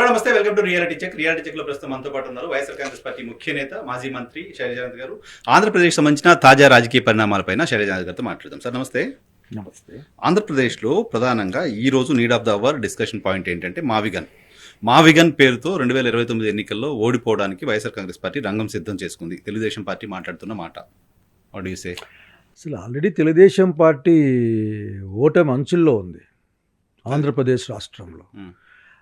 నమస్తే, welcome to reality check. Reality check లో ప్రస్తుతం మనతో పాటు ఉన్నారు వైఎస్ఆర్ కాంగ్రెస్ పార్టీ ముఖ్య నేత, మాజీ మంత్రి శైలజానాథ్ గారు. ఆంధ్రప్రదేశ్ సంబంధించిన తాజా రాజకీయ పరిణామాలపైన శైలజానాథ్ గారితో మాట్లాడదాం. సార్ నమస్తే. నమస్తే. ఆంధ్రప్రదేశ్లో ప్రధానంగా ఈ రోజు need of the hour discussion point ఏంటంటే మావిగన్ పేరుతో 2029 ఎన్నికల్లో ఓడిపోవడానికి వైఎస్ఆర్ కాంగ్రెస్ పార్టీ రంగం సిద్ధం చేసుకుంది. తెలుగుదేశం పార్టీ మాట్లాడుతున్న మాట. What do you say? అసలు ఆల్రెడీ తెలుగుదేశం పార్టీ ఓటమి అంచుల్లో ఉంది ఆంధ్రప్రదేశ్ రాష్ట్రంలో.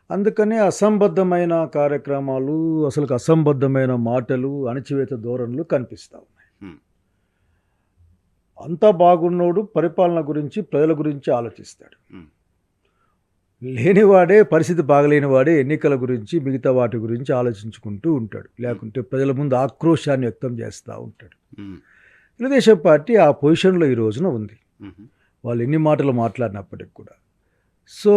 అందుకని అసంబద్ధమైన కార్యక్రమాలు, అసలు అసంబద్ధమైన మాటలు, అణచివేత ధోరణులు కనిపిస్తూ ఉన్నాయి. అంతా బాగున్నోడు పరిపాలన గురించి, ప్రజల గురించి ఆలోచిస్తాడు. లేనివాడే, పరిస్థితి బాగలేనివాడే ఎన్నికల గురించి, మిగతా వాటి గురించి ఆలోచించుకుంటూ ఉంటాడు. లేకుంటే ప్రజల ముందు ఆక్రోశాన్ని వ్యక్తం చేస్తూ ఉంటాడు. తెలుగుదేశం పార్టీ ఆ పొజిషన్లో ఈ రోజున ఉంది. వాళ్ళు ఎన్ని మాటలు మాట్లాడినప్పటికి కూడా. సో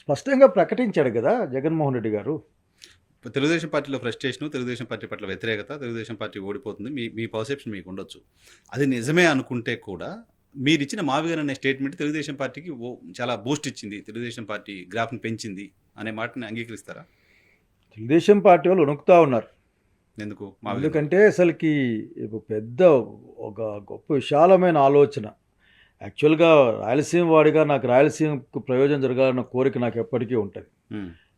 స్పష్టంగా ప్రకటించాడు కదా జగన్మోహన్ రెడ్డి గారు. తెలుగుదేశం పార్టీలో ఫ్రస్ట్రేషన్, తెలుగుదేశం పార్టీ పట్ల వ్యతిరేకత, తెలుగుదేశం పార్టీ ఓడిపోతుంది, మీ పర్సెప్షన్ మీకు ఉండొచ్చు. అది నిజమే అనుకుంటే కూడా మీరు ఇచ్చిన మావిగన్ అనే స్టేట్మెంట్ తెలుగుదేశం పార్టీకి చాలా బూస్ట్ ఇచ్చింది, తెలుగుదేశం పార్టీ గ్రాఫ్ని పెంచింది అనే మాటని అంగీకరిస్తారా? తెలుగుదేశం పార్టీ వాళ్ళు వణుకుతూ ఉన్నారు. ఎందుకు? ఎందుకంటే అసలుకి పెద్ద ఒక గొప్ప విశాలమైన ఆలోచన. యాక్చువల్గా రాయలసీమ వాడిగా నాకు రాయలసీమకు ప్రయోజనం జరగాలన్న కోరిక నాకు ఎప్పటికీ ఉంటుంది.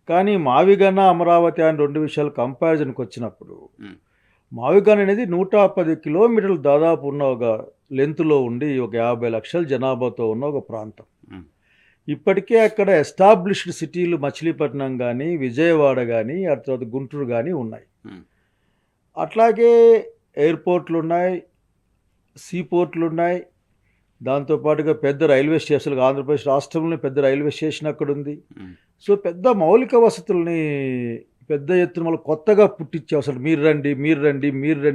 కానీ మావిగన్, అమరావతి అని రెండు విషయాలు కంపారిజన్కి వచ్చినప్పుడు మావిగన్ అనేది 110 కిలోమీటర్లు దాదాపు ఉన్న ఒక లెంత్లో ఉండి ఒక 50 లక్షల జనాభాతో ఉన్న ఒక ప్రాంతం. ఇప్పటికే అక్కడ ఎస్టాబ్లిష్డ్ సిటీలు మచిలీపట్నం కానీ, విజయవాడ కానీ, ఆ తర్వాత గుంటూరు కానీ ఉన్నాయి. అట్లాగే ఎయిర్పోర్ట్లు ఉన్నాయి, సీపోర్ట్లు ఉన్నాయి. దాంతోపాటుగా పెద్ద రైల్వే స్టేషన్లు, ఆంధ్రప్రదేశ్ రాష్ట్రంలో పెద్ద రైల్వే స్టేషన్ అక్కడ ఉంది. సో పెద్ద మౌలిక వసతుల్ని పెద్ద ఎత్తున వాళ్ళు కొత్తగా పుట్టించే అసలు మీరు రండి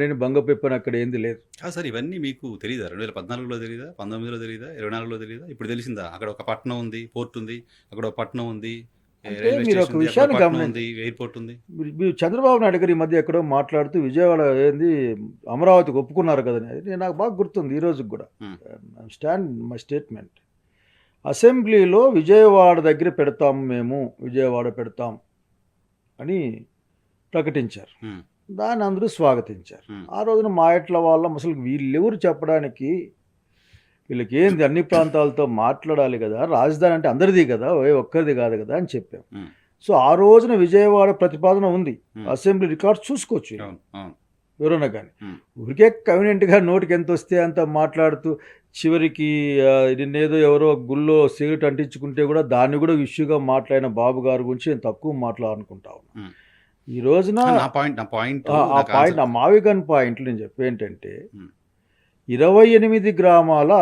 అని బంగపెప్పని అక్కడ ఏంది లేదు. సార్ ఇవన్నీ మీకు తెలియదా? 2014లో తెలియదా? 19లో తెలియదా? 24లో తెలియదా? ఇప్పుడు తెలిసిందా? అక్కడ ఒక పట్టణం ఉంది, పోర్ట్ ఉంది, అక్కడ ఒక పట్టణం ఉంది, మీరు ఒక విషయాన్ని గమనించి, ఎయిర్పోర్ట్ ఉంది. మీరు చంద్రబాబు నాయుడు గారు ఈ మధ్య ఎక్కడో మాట్లాడుతూ విజయవాడ ఏంది అమరావతికి ఒప్పుకున్నారు కదని, అది నాకు బాగా గుర్తుంది ఈ రోజుకి కూడా. Stand my statement. అసెంబ్లీలో విజయవాడ దగ్గర పెడతాం, మేము విజయవాడ పెడతాం అని ప్రకటించారు. దాన్ని అందరూ స్వాగతించారు. ఆ రోజున మా ఎట్ల వాళ్ళం అసలు వీళ్ళెవరు చెప్పడానికి, వీళ్ళకి ఏంది అన్ని ప్రాంతాలతో మాట్లాడాలి కదా, రాజధాని అంటే అందరిది కదా, ఒక్కరిది కాదు కదా అని చెప్పాం. సో ఆ రోజున విజయవాడ ప్రతిపాదన ఉంది, అసెంబ్లీ రికార్డ్స్ చూసుకోవచ్చు ఎవరైనా కానీ. ఊరికే కన్వీనియంట్గా నోటికి ఎంత వస్తే అంత మాట్లాడుతూ చివరికి నిన్నేదో ఎవరో గుళ్ళో సిగరెట్ అంటించుకుంటే కూడా దాన్ని కూడా ఇష్యూగా మాట్లాడిన బాబు గారి గురించి నేను తక్కువ మాట్లాడాలనుకుంటా ఉన్నాను. ఈ రోజున ఆ మావిగన్ పాయింట్లు నేను చెప్పేంటంటే 28 గ్రామాల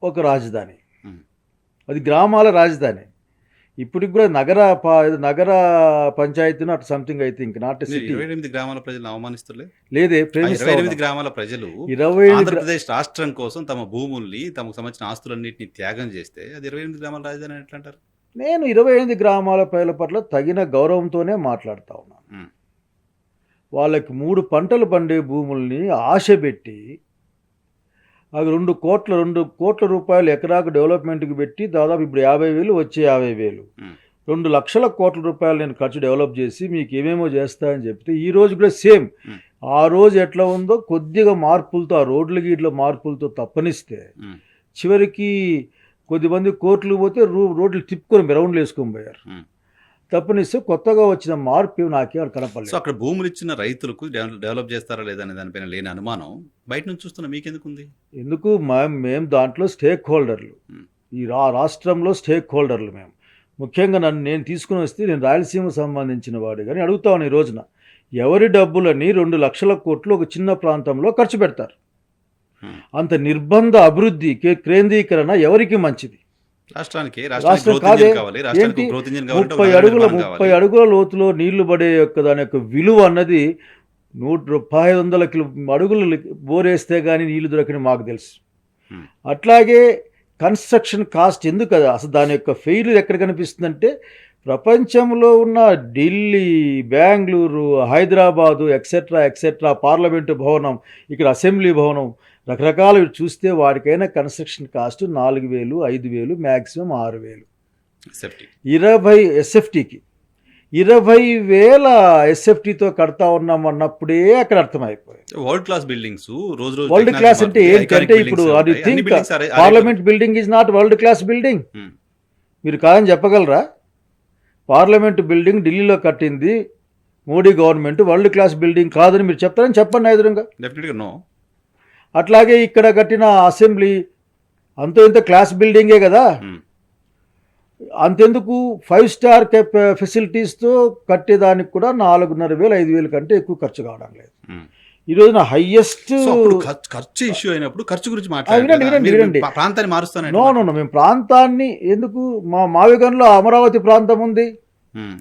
ఒక రాజధాని, అది గ్రామాల రాజధాని. ఇప్పటికి కూడా నగర పంచాయతీ అటు సంథింగ్ అయితే ఇంక నాట్ సిటీ. 28 గ్రామాల ప్రజలు అవమానిస్తలే లేదే. 28 గ్రామాల ప్రజలు ఆంధ్రప్రదేశ్ రాష్ట్రం కోసం తమ భూముల్ని, తమకు సంబంధించిన ఆస్తులన్నింటినీ త్యాగం చేస్తే అది 28 గ్రామాల రాజధాని ఎట్లా అంటారు? నేను 28 గ్రామాల ప్రజల పట్ల తగిన గౌరవంతోనే మాట్లాడుతూ ఉన్నాను. వాళ్ళకి 3 పంటలు పండే భూముల్ని ఆశ పెట్టి అవి 2 కోట్ల రూపాయలు ఎకరాకు డెవలప్మెంట్కి పెట్టి దాదాపు ఇప్పుడు 50,000 వచ్చే 50,000 2 లక్షల కోట్ల రూపాయలు నేను ఖర్చు డెవలప్ చేసి మీకు ఏమేమో చేస్తానని చెప్తే ఈ రోజు కూడా సేమ్ ఆ రోజు ఎట్లా ఉందో కొద్దిగా మార్పులతో, ఆ రోడ్ల గీట్ల మార్పులతో తప్పనిస్తే చివరికి కొద్దిమంది కోర్టులు పోతే రోడ్లు తిప్పుకొని రౌండ్లు వేసుకొని పోయారు. తప్పనిస్తే కొత్తగా వచ్చిన మార్పు నాకేం కనపడలేదు. సో అక్కడ భూములు ఇచ్చిన రైతులకు డెవలప్ చేస్తారా లేదా అనే దానిపైన లేని అనుమానం బయట నుంచి చూస్తున్నా మీకెందుకు ఉంది? ఎందుకు మేము దాంట్లో స్టేక్ హోల్డర్లు, ఈ రాష్ట్రంలో స్టేక్ హోల్డర్లు మేము. ముఖ్యంగా నేను తీసుకుని వస్తే నేను రాయలసీమకు సంబంధించిన వాడు కానీ అడుగుతాను, ఈ రోజున ఎవరి డబ్బులని 2 లక్షల కోట్లు ఒక చిన్న ప్రాంతంలో ఖర్చు పెడతారు? అంత నిర్బంధ అభివృద్ధి కేంద్రీకరణ ఎవరికి మంచిది? రాష్ట్రానికి 30 అడుగుల లోతులో నీళ్లు పడే దాని యొక్క విలువ అన్నది 500 అడుగులు బోరేస్తే కానీ నీళ్లు దొరకని మాకు తెలుసు. అట్లాగే కన్స్ట్రక్షన్ కాస్ట్ ఎందుకు కదా అసలు దాని యొక్క ఫెయిల్యూర్ ఎక్కడ కనిపిస్తుందంటే ప్రపంచంలో ఉన్న ఢిల్లీ, బెంగళూరు, హైదరాబాదు ఎక్సెట్రా పార్లమెంటు భవనం, ఇక్కడ అసెంబ్లీ భవనం, రకరకాలు చూస్తే వాడికైనా కన్స్ట్రక్షన్ కాస్ట్ 4,000, 5,000, మ్యాక్సిమం 6,000. 20 ఎస్ఎఫ్టీకి 20,000 ఎస్ఎఫ్టీతో కడతా ఉన్నాం అన్నప్పుడే అక్కడ అర్థమైపోయింది. వరల్డ్ క్లాస్ బిల్డింగ్స్ రోజు రోజు వరల్డ్ క్లాస్ అంటే ఏంటంటే ఇప్పుడు parliament building is not world class building. మీరు కాదని చెప్పగలరా? పార్లమెంట్ బిల్డింగ్ ఢిల్లీలో కట్టింది Modi government world class building కాదని మీరు చెప్తారని చెప్పండి ఎదురుగా. డెఫినెట్గా నో. అట్లాగే ఇక్కడ కట్టిన అసెంబ్లీ అంత ఇంత క్లాస్ బిల్డింగే కదా. అంతెందుకు 5 స్టార్ ఫెసిలిటీస్తో కట్టేదానికి కూడా 4,500 5,000 కంటే ఎక్కువ ఖర్చు కావడం లేదు. ఈ రోజున హైయెస్ట్ ఖర్చు ఇష్యూ అయినప్పుడు ఖర్చు గురించి వినండి. ప్రాంతాన్ని మారుస్తాను. నో మేము ప్రాంతాన్ని ఎందుకు, మా మావిగన్లో అమరావతి ప్రాంతం ఉంది.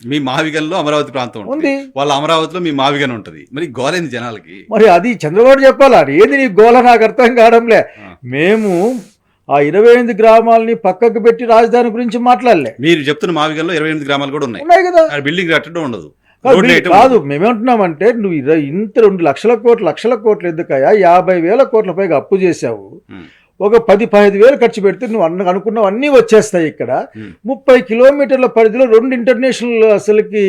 మీ మావిగన్లో అమరావతి ప్రాంతం ఉంది, వాళ్ళ అమరావతిలో మీ మావిగన్ ఉంటుంది. మరి గోలేంది జనాలకి? మరి అది చంద్రబాబు చెప్పాలా? ఏది నీ గోల నాకు అర్థం కావడంలే. మేము ఆ 28 గ్రామాలని పక్కకు పెట్టి రాజధాని గురించి మాట్లాడలే. మీరు చెప్తున్న మావిగన్లో 28 గ్రామాలు కూడా ఉన్నాయి కదా. బిల్డింగ్ కట్టడం ఉండదు కాదు. మేమేమంటున్నామంటే నువ్వు ఇంత 2 లక్షల కోట్లు ఎందుకయ్యా? 50,000 కోట్ల పైగా అప్పు చేశావు. ఒక 10-15,000 ఖర్చు పెడితే నువ్వు అనుకున్నావు అన్నీ వచ్చేస్తాయి. ఇక్కడ 30 కిలోమీటర్ల పరిధిలో 2 ఇంటర్నేషనల్ అసలుకి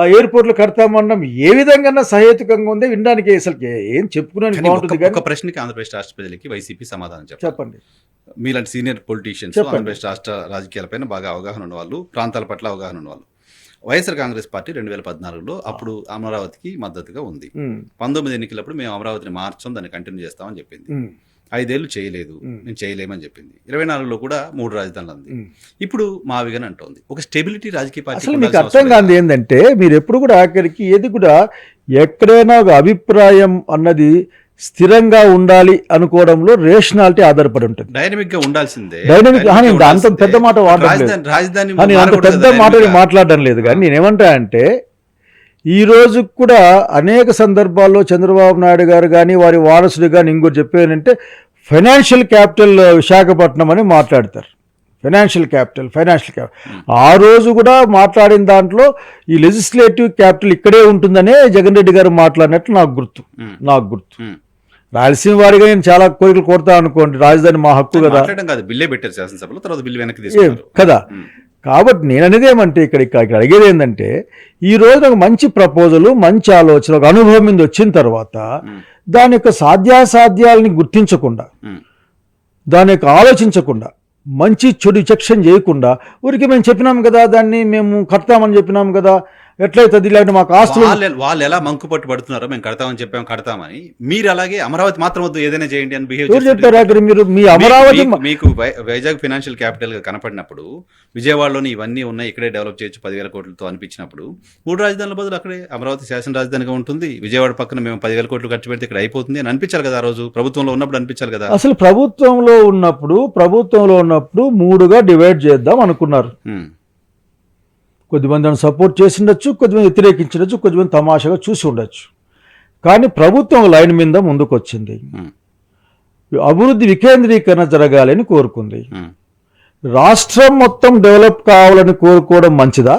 ఎయిర్పోర్ట్లు కడతామన్నాం. ఏ విధంగా సహేతుకంగా ఉంది వినడానికి? అసలు ఏం చెప్పుకున్నాను బాగుంటుంది. ఒక ప్రశ్నకి ఆంధ్రప్రదేశ్ రాష్ట్ర ప్రజలకి వైసీపీ సమాధానం చెప్పండి. మీలాంటి సీనియర్ పొలిటీషియన్స్, ఆంధ్రప్రదేశ్ రాష్ట్ర రాజకీయాలపైన బాగా అవగాహన ఉన్నవాళ్ళు, ప్రాంతాల పట్ల అవగాహన ఉన్నవాళ్ళు. వైఎస్ఆర్ కాంగ్రెస్ పార్టీ 2014లో అప్పుడు అమరావతికి మద్దతుగా ఉంది. 19 ఎన్నికలప్పుడు మేము అమరావతిని మార్చాం, దాన్ని కంటిన్యూ చేస్తామని చెప్పింది. 5 ఏళ్ళు చేయలేదు, మేము చేయలేమని చెప్పింది. 24లో కూడా 3 రాజధానులు అంది. ఇప్పుడు మావిగన్ అంటోంది. ఒక స్టెబిలిటీ రాజకీయ పార్టీ. అసలు మీకు అర్థం కాదు ఏంటంటే, మీరు ఎప్పుడు కూడా ఆఖరికి ఏది కూడా ఎక్కడైనా ఒక అభిప్రాయం అన్నది స్థిరంగా ఉండాలి అనుకోవడంలో రేషనాలిటీ ఆధారపడి ఉంటుంది. డైనమిక్ గా ఉండాల్సిందే. అంత పెద్ద మాట మాట్లాడడం లేదు. కానీ నేనేమంటా అంటే ఈ రోజు కూడా అనేక సందర్భాల్లో చంద్రబాబు నాయుడు గారు కానీ వారి వారసుడు కానీ ఇంకోటి చెప్పేదంటే ఫైనాన్షియల్ క్యాపిటల్ విశాఖపట్నం అని మాట్లాడతారు. Financial capital. ఆ రోజు కూడా మాట్లాడిన దాంట్లో ఈ లెజిస్లేటివ్ క్యాపిటల్ ఇక్కడే ఉంటుందనే జగన్ రెడ్డి గారు మాట్లాడినట్లు నాకు గుర్తు. రాయలసీమ వారిగా నేను చాలా కోరికలు కోరుతా అనుకోండి, రాజధాని మా హక్కు కదా కదా. కాబట్టి నేను అనేది ఏమంటే ఇక్కడ అడిగేది ఏంటంటే, ఈ రోజు ఒక మంచి ప్రపోజల్, మంచి ఆలోచన, ఒక అనుభవం మీద వచ్చిన తర్వాత దాని యొక్క సాధ్యాసాధ్యాలని గుర్తించకుండా, దాని యొక్క ఆలోచించకుండా, మంచి చెడు విచక్షణ చేయకుండా ఊరికి మేము చెప్పినాం కదా, దాన్ని మేము కడతామని చెప్పినాం కదా, ఎట్లయితుంది ఇలాంటి మాకు ఆస్తులు వాళ్ళు ఎలా మంకు పట్టు పడుతున్నారో మేము కడతామని మీరు అలాగే అమరావతి మాత్రం వద్దు ఏదైనా చేయండి అని బిహేవ్ చెప్తారు. మీరు మీ అమరావతి మీకు వైజాగ్ ఫైనాన్షియల్ క్యాపిటల్ గా కనపడినప్పుడు, విజయవాడలోని ఇవన్నీ ఉన్నాయి, ఇక్కడే డెవలప్ చేయొచ్చు 10,000 కోట్లతో అనిపించినప్పుడు 3 రాజధానుల బదులు అక్కడే అమరావతి శాసన రాజధానిగా ఉంటుంది, విజయవాడ పక్కన మేము 10,000 కోట్లు ఖర్చు పెడితే ఇక్కడ అయిపోతుంది అని అనిపించాలి కదా. ఆ రోజు ప్రభుత్వంలో ఉన్నప్పుడు అనిపించాలి కదా. అసలు ప్రభుత్వంలో ఉన్నప్పుడు 3గా డివైడ్ చేద్దాం అనుకున్నారు. కొద్దిమంది దాన్ని సపోర్ట్ చేసి ఉండొచ్చు, కొద్దిమంది వ్యతిరేకించవచ్చు, కొద్దిమంది తమాషాగా చూసి ఉండొచ్చు. కానీ ప్రభుత్వం లైన్ మీద ముందుకు వచ్చింది. అభివృద్ధి వికేంద్రీకరణ జరగాలని కోరుకుంది. రాష్ట్రం మొత్తం డెవలప్ కావాలని కోరుకోవడం మంచిదా?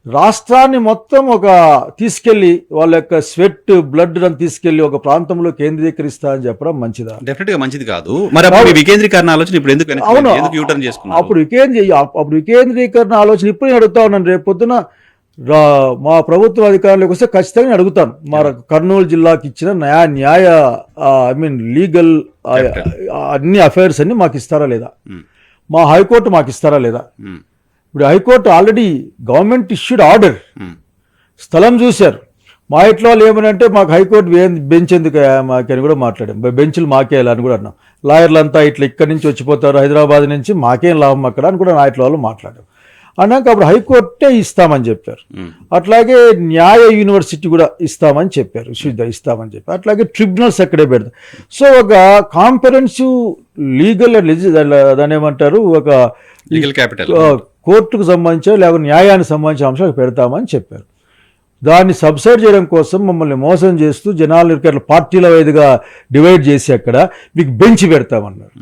రాష్ట్రాన్ని మొత్తం ఒక తీసుకెళ్లి వాళ్ళ యొక్క స్వెట్ బ్లడ్ తీసుకెళ్లి ఒక ప్రాంతంలో కేంద్రీకరిస్తా అని చెప్పడం మంచిదా? డెఫినెట్ గా మంచిది కాదు. మరి అప్పుడు వికేంద్రీకరణ ఆలోచన ఇప్పుడు ఎందుకు? అవును, యూటర్న్ చేసుకున్నారు. అప్పుడు వికేంద్రీకరణ ఆలోచన ఇప్పుడు నేను అడుగుతా ఉన్నాను. రేపు పొద్దున మా ప్రభుత్వ అధికారులకు వస్తే ఖచ్చితంగా నేను అడుగుతాను. మా కర్నూలు జిల్లాకి ఇచ్చిన న్యాయ లీగల్ అన్ని అఫైర్స్ అన్ని మాకు ఇస్తారా లేదా? మా హైకోర్టు మాకు ఇస్తారా లేదా? ఇప్పుడు high court already government issued order, స్థలం చూశారు. మా ఇంట్లో వాళ్ళు ఏమనంటే మాకు హైకోర్టు బెంచ్ ఎందుకు మాకని కూడా మాట్లాడాం. బెంచ్లు మాకేయాలి అని కూడా అన్నాం. లాయర్లు అంతా ఇట్లా ఇక్కడి నుంచి వచ్చిపోతారు హైదరాబాద్ నుంచి, మాకేం లాభం అక్కడ అని కూడా నా ఇంట్లో వాళ్ళు మాట్లాడాం. అన్నాక అప్పుడు హైకోర్టే ఇస్తామని చెప్పారు. అట్లాగే న్యాయ యూనివర్సిటీ కూడా ఇస్తామని చెప్పారు, ఇస్తామని చెప్పారు. అట్లాగే ట్రిబ్యునల్స్ అక్కడే పెడతారు. సో ఒక కాంపరెన్సివ్ లీగల్ దాని ఏమంటారు, ఒక లీగల్ క్యాపిటల్ కోర్టుకు సంబంధించిన లేకపోతే న్యాయానికి సంబంధించిన అంశాలు పెడతామని చెప్పారు. దాన్ని సబ్సైడ్ చేయడం కోసం మమ్మల్ని మోసం చేస్తూ జనాలు పార్టీల వైదుగా డివైడ్ చేసి అక్కడ మీకు బెంచ్ పెడతామన్నారు.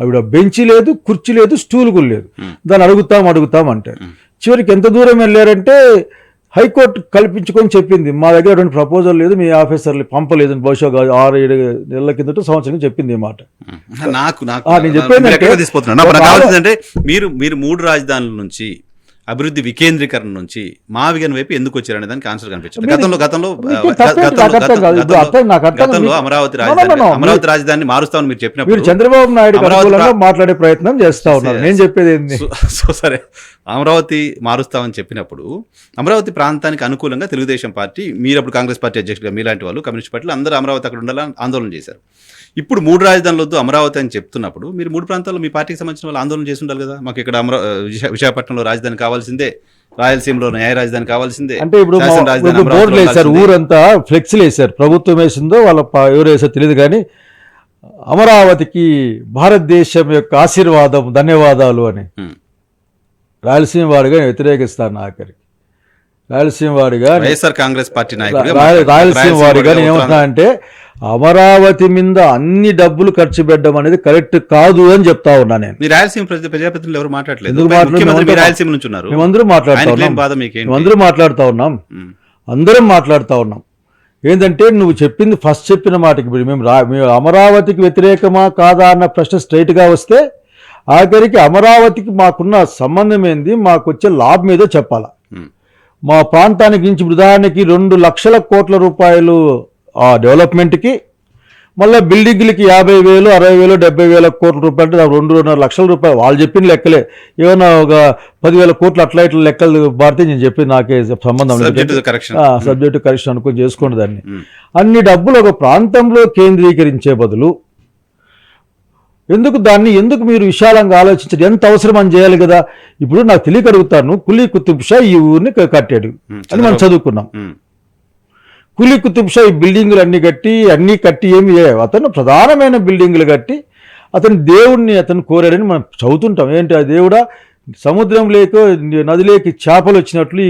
అవి బెంచ్ లేదు, కుర్చీ లేదు, స్టూల్ కూడా లేదు. దాన్ని అడుగుతాం అంటారు. చివరికి ఎంత దూరం వెళ్ళారంటే హైకోర్టు కల్పించుకొని చెప్పింది మా దగ్గర అటువంటి ప్రపోజల్ లేదు, మీ ఆఫీసర్లు పంపలేదు, బహుశా 6-7 నెలల కిందట సంవత్సరం చెప్పింది ఈ మాట. నేను చెప్పేది మీరు 3 రాజధానుల నుంచి అభివృద్ధి వికేంద్రీకరణ నుంచి మావిగన్ వైపు ఎందుకు వచ్చారు అనే దానికి ఆన్సర్ కనిపించదు. మీరు- గతంలో మీకు తప్పేంటి? నాకు అర్థం కాదు. ఇప్పుడు నాకు అర్థం కాదు. గతంలో Amaravati No, no, no. Amaravati రాజధానిని మారుస్తామని మీరు మీరు చెప్పినప్పుడు చంద్రబాబు నాయుడు అమరావతి అనుకూలంగా మాట్లాడే ప్రయత్నం చేస్తా ఉన్నారు. నేను చెప్పేది ఏంది? సో సరే, అమరావతి మారుస్తామని చెప్పినప్పుడు అమరావతి ప్రాంతానికి అనుకూలంగా తెలుగుదేశం పార్టీ, మీరు అప్పుడు కాంగ్రెస్ పార్టీ అధ్యక్షుడిగా మీలాంటి వాళ్ళు, కమ్యూనిస్ట్ పార్టీలు అందరూ అమరావతి అక్కడ ఉండాలని ఆందోళన చేశారు. ఇప్పుడు 3 రాజధానులు వద్దు అమరావతి అని చెప్తున్నప్పుడు మీరు 3 ప్రాంతాల్లో మీ పార్టీకి సంబంధించిన వాళ్ళు ఆందోళన చేసి ఉండాలి కదా. మాకు ఇక్కడ విశాఖపట్నంలో రాజధాని కావాల్సిందే, రాయలసీమలో న్యాయ రాజధాని కావాల్సిందే. అంటే ఇప్పుడు శాసన రాజధాని బోర్డులు అమరావతిలో వేశారు, ఉండాల్సిందే. ఊరంతా ఫ్లెక్సీలు వేశారు. ప్రభుత్వం వేసిందో వాళ్ళ ఎవరు వేసారో తెలియదు, కానీ అమరావతికి భారతదేశం యొక్క ఆశీర్వాదం, ధన్యవాదాలు అని. ఉమ్. రాయలసీమ వాడిగా నేను వ్యతిరేకిస్తాను. ఆఖరికి రాయలసీమ వాడిగా వైఎస్ఆర్ కాంగ్రెస్ పార్టీ నాయకుడిగా రాయలసీమ వాడిగా నేను ఉత్తరాంధ్ర- ఏమంటున్నా అంటే అమరావతి మీద అన్ని డబ్బులు ఖర్చు పెట్టడం అనేది కరెక్ట్ కాదు అని చెప్తా ఉన్నా నేను. మీ రాయలసీమ ప్రజాప్రతినిధులు ఎవరు మాట్లాడలేదు. ఎందుకు మాట్లాడలేదు? ముఖ్యమంత్రి మీ రాయలసీమ నుంచి ఉన్నారు. మేమందరూ మాట్లాడుతా ఆయనకి లేని ఉన్నాం. బాధ మీకేంటి? మేమందరూ మాట్లాడుతా ఉన్నాం. ఉమ్. అందరం మాట్లాడుతూ ఉన్నాం. ఏంటంటే నువ్వు చెప్పింది ఫస్ట్ చెప్పిన మాటకి ఇప్పుడు మేము అమరావతికి వ్యతిరేకమా కాదా అన్న ప్రశ్న స్ట్రైట్గా వస్తే ఆఖరికి అమరావతికి మాకున్న సంబంధం ఏంది, మాకు వచ్చే లాభం ఏదో చెప్పాలా. ఉమ్. మా ప్రాంతానికి నుంచి ఉదాహరణకి 2 లక్షల కోట్ల రూపాయలు ఆ డెవలప్మెంట్కి, మళ్ళీ బిల్డింగ్లకి 50,000, 60,000, 70,000 కోట్ల రూపాయలు అంటే 2.5 లక్షల రూపాయలు. వాళ్ళు చెప్పిన లెక్కలే. ఏమైనా ఒక 10,000 కోట్లు అట్లా ఇట్లా లెక్కలు మారితే నేను చెప్పి నాకే సంబంధం Subject to correction. Subject correction అనుకుని చేసుకోండి దాన్ని. ఉమ్. అన్ని డబ్బులు ఒక ప్రాంతంలో కేంద్రీకరించే బదులు ఎందుకు మీరు విశాలంగా ఆలోచించండి. ఎంత అవసరం అని చేయాలి కదా. ఇప్పుడు నాకు తెలియక అడుగుతాను, కులీ కుతుబ్ షా ఈ ఊరిని కట్టాడు అని మనం చదువుకున్నాం. ఉమ్. కులీ కుతుబ్ షా ఈ బిల్డింగులు అన్నీ కట్టి అతను ప్రధానమైన బిల్డింగులు కట్టి అతని దేవుణ్ణి అతను కోరాడని మనం చదువుతుంటాం. ఏంటి ఆ దేవుడా, సముద్రం లేక నదిలోకి చేపలు వచ్చినట్లు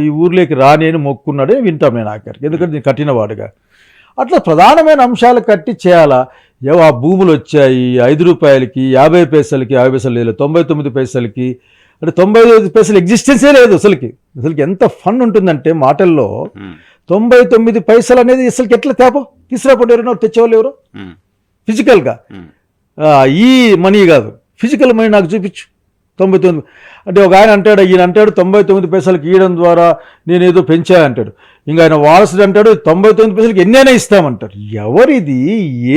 ఈ ఊర్లోకి రాని అని మొక్కున్నాడే వింటాం నేను ఆఖరికి. ఎందుకంటే నేను కట్టినవాడుగా. అట్లా ప్రధానమైన అంశాలు కట్టి చేయాలా. ఆ భూములు వచ్చాయి 5 రూపాయలకి, 50 పైసలకి, 50 పైసలు లేదు, 99 పైసలకి, అంటే 95 పైసలు ఎగ్జిస్టెన్సే లేదు అసలుకి. ఎంత ఫన్ ఉంటుందంటే మాటల్లో. ఉమ్. 99 పైసలు అనేది అసలుకి ఎట్లా తీసుకురాపండి, ఎవరైనా తెచ్చేవాళ్ళు ఎవరు ఉమ్. ఫిజికల్గా. ఉమ్. ఈ మనీ కాదు, ఫిజికల్ మనీ నాకు చూపించు. 99 అంటే ఒక ఆయన అంటాడు, ఈయన అంటాడు 99 పైసలకి ఇవ్వడం ద్వారా నేనేదో పెంచా అంటాడు. ఇంకా ఆయన వారసుడు అంటాడు 99 పైసలకి ఎన్నైనా ఇస్తామంటారు. ఎవరిది,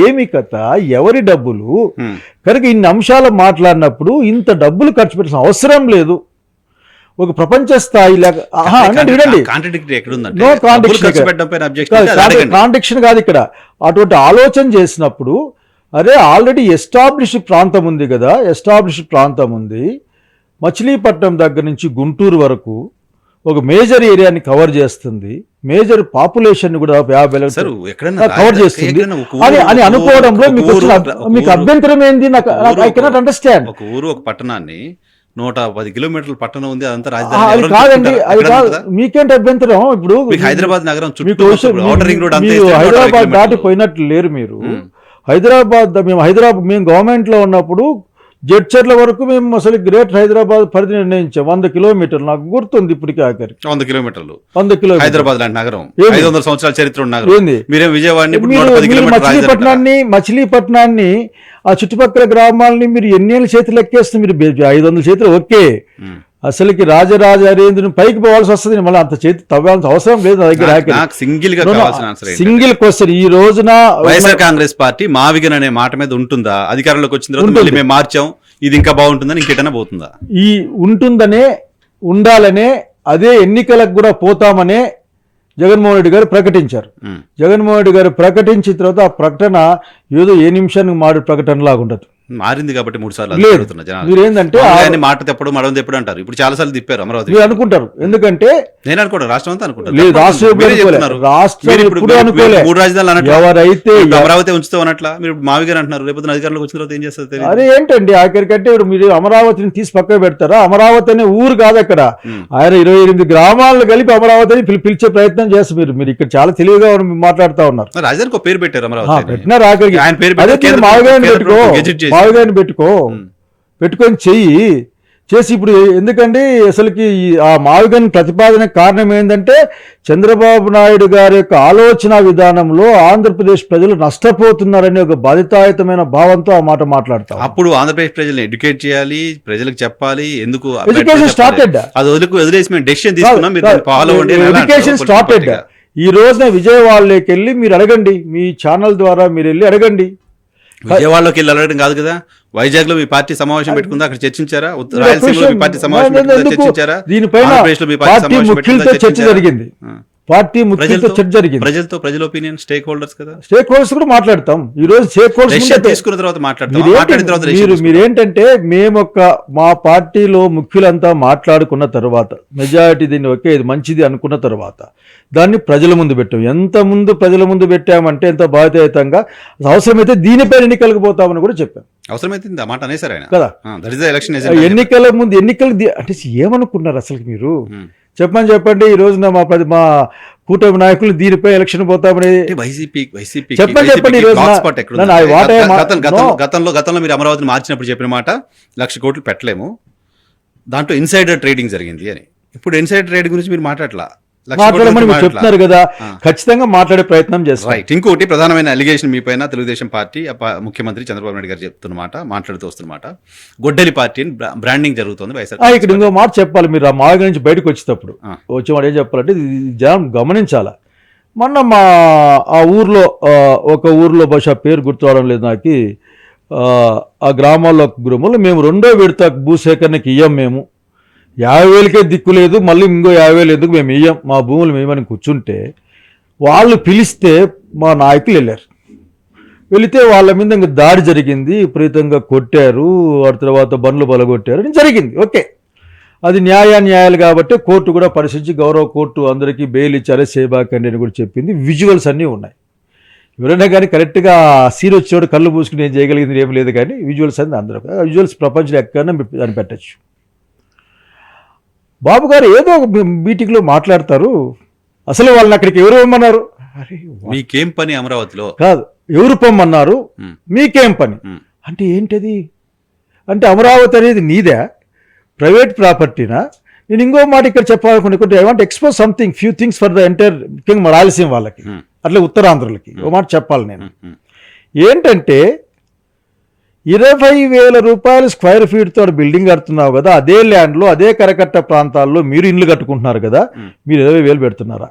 ఏమి కథ, ఎవరి డబ్బులు? ఉమ్. కనుక ఇన్ని అంశాలు మాట్లాడినప్పుడు ఇంత డబ్బులు ఖర్చు పెట్టాల్సిన అవసరం లేదు. ఒక ప్రపంచ స్థాయి వినండి, కాంట్రడిక్టరీ ఎక్కడుందంటే నో డబ్బులు ఖర్చు పెట్టడం పైన objection ఉంటే అది అడగండి. కాంట్రడిక్షన్ కాదు ఇక్కడ. అటువంటి ఆలోచన చేసినప్పుడు అరే ఆల్రెడీ ఎస్టాబ్లిష్డ్ ప్రాంతం ఉంది కదా, ఎస్టాబ్లిష్డ్ ప్రాంతం ఉంది. మచిలీపట్నం దగ్గర నుంచి గుంటూరు వరకు ఒక మేజర్ ఏరియాని కవర్ చేస్తుంది. మేజర్ పాపులేషన్ కూడా 50 సార్, లక్షలు ఎక్కడైనా కవర్ చేస్తుంది అని అనుకోవడంలో మీకు అభ్యంతరం ఏంది? నాకు ఐ కెనాట్ అండర్స్టాండ్. ఒక ఊరు, ఒక పట్టణాన్ని 110 కిలోమీటర్ల పట్టణం ఉంది, అదంతా అది రాజధాని కాదండి, అది కాదు. మీకేంటి అభ్యంతరం? ఇప్పుడు హైదరాబాద్ నగరం మీకు చుట్టూ outer ring road అంతా మీరు ఇస్తే హైదరాబాద్ 120 దాటి కిలోమీటర్లు. పోయినట్లు లేరు మీరు. మేము గవర్నమెంట్ లో ఉన్నప్పుడు జడ్చర్ల వరకు మేము అసలు గ్రేట్ హైదరాబాద్ పరిధి నిర్ణయించాం 100 కిలోమీటర్లు. నాకు గుర్తుంది ఇప్పటికీ ఆఖరికి 100 కిలోమీటర్లు 100 కిలోమీటర్లు. హైదరాబాద్ లాంటి నగరం, ఏంది? 500 సంవత్సరాల చరిత్ర ఉన్న నగరం. ఏంది? మీరేం విజయవాడని ఇప్పుడు మీరు 110 కిలోమీటర్లు మచిలీపట్నాన్ని ఆ చుట్టుపక్కల గ్రామాలని మీరు ఎన్నేళ్ళ చేతులు ఎక్కేస్తే మీరు 500 చేతులు ఓకే. అసలుకి రాజరాజ హరేంద్రుని పైకి పోవాల్సి వస్తుంది. మళ్ళీ అంత చేతి తవ్వాల్సిన అవసరం లేదు నా దగ్గర. సింగిల్ గా కావాల్సిన ఆన్సర్ సింగిల్ క్వశ్చన్. ఈ రోజున వైఎస్ఆర్ కాంగ్రెస్ పార్టీ మావిగన్ అనే మాట మీద ఉంటుందా? అధికారంలోకి వచ్చిన తర్వాత మళ్ళీ మేము మార్చాం, ఇది ఇంకా బాగుంటుందని ఇంకేటైనా పోతుందా? ఈ ఉంటుందనే, ఉండాలనే, అదే ఎన్నికలకు కూడా పోతామనే జగన్మోహన్ రెడ్డి గారు ప్రకటించారు. జగన్మోహన్ రెడ్డి గారు ప్రకటించిన తర్వాత ఆ ప్రకటన ఏదో ఏ నిమిషానికి మాడే ప్రకటన లాగా ఉండదు. మారింది కాబట్టి 3 సార్లు మీరు ఏంటంటే మాట తెప్పడు మడవ తెప్పుడు అంటారు. ఇప్పుడు చాలా సార్లు తిప్పారు అమరావతి. మీరు అనుకుంటారు, ఎందుకంటే నేను అనుకోండి రాష్ట్రం అంతా అనుకుంటారు. లేదు, రాష్ట్రం ఎప్పుడు అనుకోలే. 3 రాజధానులు ఎవరైతే అమరావతి ఉంచుతాం అన్నట్లా మీరు మావిగారు అంటున్నారు. రేపు అధికారంలోకి వచ్చిన తర్వాత ఏం చేస్తారు? అరే ఏంటండి ఆఖరికంటే ఇప్పుడు మీరు అమరావతిని తీసి పక్కన పెడతారా? అమరావతి అనే ఊరు కాదు అక్కడ. ఆయన 28 గ్రామాలను కలిపి అమరావతిని పిలిచే ప్రయత్నం చేస్తారు. మీరు ఇక్కడ చాలా తెలివిగా మాట్లాడుతూ ఉన్నారు. రాజధానికి ఒక పేరు పెట్టారు అమరావతి. పెట్టినారు ఆఖరికి. ఆయన పేరు మావిగారిని పెట్టుకో, పెట్టుకొని చెయ్యి. చేసి ఇప్పుడు ఎందుకండి అసలుకి ఆ మావిగన్ ప్రతిపాదన కారణం ఏంటంటే చంద్రబాబు నాయుడు గారి యొక్క ఆలోచన విధానంలో ఆంధ్రప్రదేశ్ ప్రజలు నష్టపోతున్నారనే ఒక బాధితాయుతమైన భావంతో ఆ మాట మాట్లాడతాం. అప్పుడు ఆంధ్రప్రదేశ్ ప్రజల్ని ఎడ్యుకేట్ చేయాలి, ప్రజలకు చెప్పాలి ఎందుకు ఎడ్యుకేషన్ స్టార్టెడ్, అది వదిలేసి మేము డెసిషన్ తీసుకున్నాం, మీరు దాన్ని ఫాలో అవ్వండి అని ఎలా ఎడ్యుకేషన్ అంటారు? స్టార్టెడ్. ఈ రోజున విజయవాడలోకి వెళ్ళి మీరు అడగండి, మీ ఛానల్ ద్వారా మీరు వెళ్ళి అడగండి. విజయవాడలోకి వెళ్ళి అడగడం కాదు కదా, వైజాగ్ లో మీ పార్టీ సమావేశం పెట్టుకుందా, అక్కడ చర్చించారా? రాయలసీమలో మీ పార్టీ సమావేశం పెట్టుకుందా, చర్చించారా? దీనిపైన ఆంధ్రప్రదేశ్ లో మీ పార్టీ పార్టీ సమావేశం ముఖ్యులతో పెట్టుకుందా, చర్చ చర్చించారా? జరిగింది. పార్టీ ముఖ్యులతో చర్చ జరిగింది. ప్రజల ఒపీనియన్, స్టేక్ హోల్డర్స్ కదా, స్టేక్ హోల్డర్స్ కూడా మాట్లాడతాం. ఈ రోజు స్టేక్ హోల్డర్స్ డెసిషన్ తీసుకున్న తర్వాత మాట్లాడతాం. మాట్లాడిన తర్వాత decision తీసుకుంటాం. మీరేంటంటే మా పార్టీలో ముఖ్యులంతా మాట్లాడుకున్న తర్వాత మెజారిటీ దీన్ని ఓకే ఇది మంచిది అనుకున్న తర్వాత దాన్ని ప్రజల ముందు పెట్టాం. ఎంత ముందు ప్రజల ముందు పెట్టామంటే ఎంత బాధ్యతంగా అవసరమైతే దీనిపై ఎన్నికలకు పోతామని కూడా చెప్పాం. అవసరమైతే ఆ మాట అనేసారు ఆయన కదా. దట్ ఇస్ ద ఎలక్షన్ ఎన్నికల ముందు అంటే ఏమనుకున్నారు అసలు మీరు చెప్పండి. ఈ రోజున మా కూటమి నాయకులు దీనిపై ఎలక్షన్ పోతామని వైసీపీ చెప్పండి. ఈ రోజున గతంలో మీరు అమరావతిని మార్చినప్పుడు చెప్పిన మాట 1,00,000 కోట్లు పెట్టలేము, దాంట్లో ఇన్సైడర్ ట్రేడింగ్ జరిగింది అని. ఇప్పుడు ఇన్సైడర్ ట్రేడింగ్ గురించి మీరు మాట్లాడలా, మాట్లాడమని మీరు చెప్తున్నారు కదా, ఖచ్చితంగా మాట్లాడే ప్రయత్నం చేస్తారు. రైట్. ఇంకోటి ప్రధానమైన అలిగేషన్ మీ పైన తెలుగుదేశం పార్టీ ముఖ్యమంత్రి చంద్రబాబు నాయుడు గారు చెప్తున్నమాట, మాట్లాడుతూ వస్తున్నమాట, గొడ్డలి పార్టీ అని బ్రాండింగ్ జరుగుతుంది వైఎస్ఆర్. ఇక్కడ ఇంకో మాట చెప్పాలి. మీరు ఆ మాగ నుంచి బయటకు వచ్చేటప్పుడు వచ్చేవాడు ఏం చెప్పాలంటే ఇది జనం గమనించాలా. మొన్న ఆ ఊర్లో ఒక ఊర్లో బహుశా పేరు గుర్తురావడం లేదు నాకు, ఆ గ్రామాల్లో మేము 2వ విడత భూసేకరణకి ఇయ్యం, మేము 50,000కే దిక్కు లేదు, మళ్ళీ ఇంకో 50,000 ఎందుకు మేము ఇయ్యం, మా భూములు మేమని కూర్చుంటే వాళ్ళు పిలిస్తే మా నాయకులు వెళ్ళారు. వెళితే వాళ్ళ మీద ఇంకా దాడి జరిగింది, విపరీతంగా కొట్టారు, ఆ తర్వాత బండ్లు బలగొట్టారు అని జరిగింది. ఓకే, అది న్యాయాలు కాబట్టి కోర్టు కూడా పరిశీలించి గౌరవ కోర్టు అందరికీ బెయిల్ ఇచ్చారే సేబాకండి అని కూడా చెప్పింది. విజువల్స్ అన్నీ ఉన్నాయి. ఎవరైనా కానీ కరెక్ట్గా సీన్ వచ్చేవాడు కళ్ళు పూసుకుని నేను చేయగలిగింది ఏం లేదు, కానీ విజువల్స్ అన్నీ అందరూ విజువల్స్ ప్రపంచంలో ఎక్కడైనా దాన్ని పెట్టచ్చు. బాబు గారు ఏదో ఒక మీటింగ్లో మాట్లాడతారు, అసలు వాళ్ళని అక్కడికి ఎవరు పొమ్మన్నారు, మీకేం పని అమరావతిలో కాదు, ఎవరు పొమ్మన్నారు, మీకేం పని అంటే ఏంటది అంటే అమరావతి అనేది నీదే, ప్రైవేట్ ప్రాపర్టీనా? నేను ఇంకో మాట ఇక్కడ చెప్పాలనుకుంటే I want expose something few things for the entire ముఖ్యంగా రాయలసీమ వాళ్ళకి, అట్లా ఉత్తరాంధ్రులకి ఒక మాట చెప్పాలి నేను. ఏంటంటే 20,000 రూపాయలు స్క్వేర్ ఫీట్తో బిల్డింగ్ కడుతున్నావు కదా, అదే ల్యాండ్లో అదే కరకట్ట ప్రాంతాల్లో మీరు ఇల్లు కట్టుకుంటున్నారు కదా, మీరు 20,000 పెడుతున్నారా?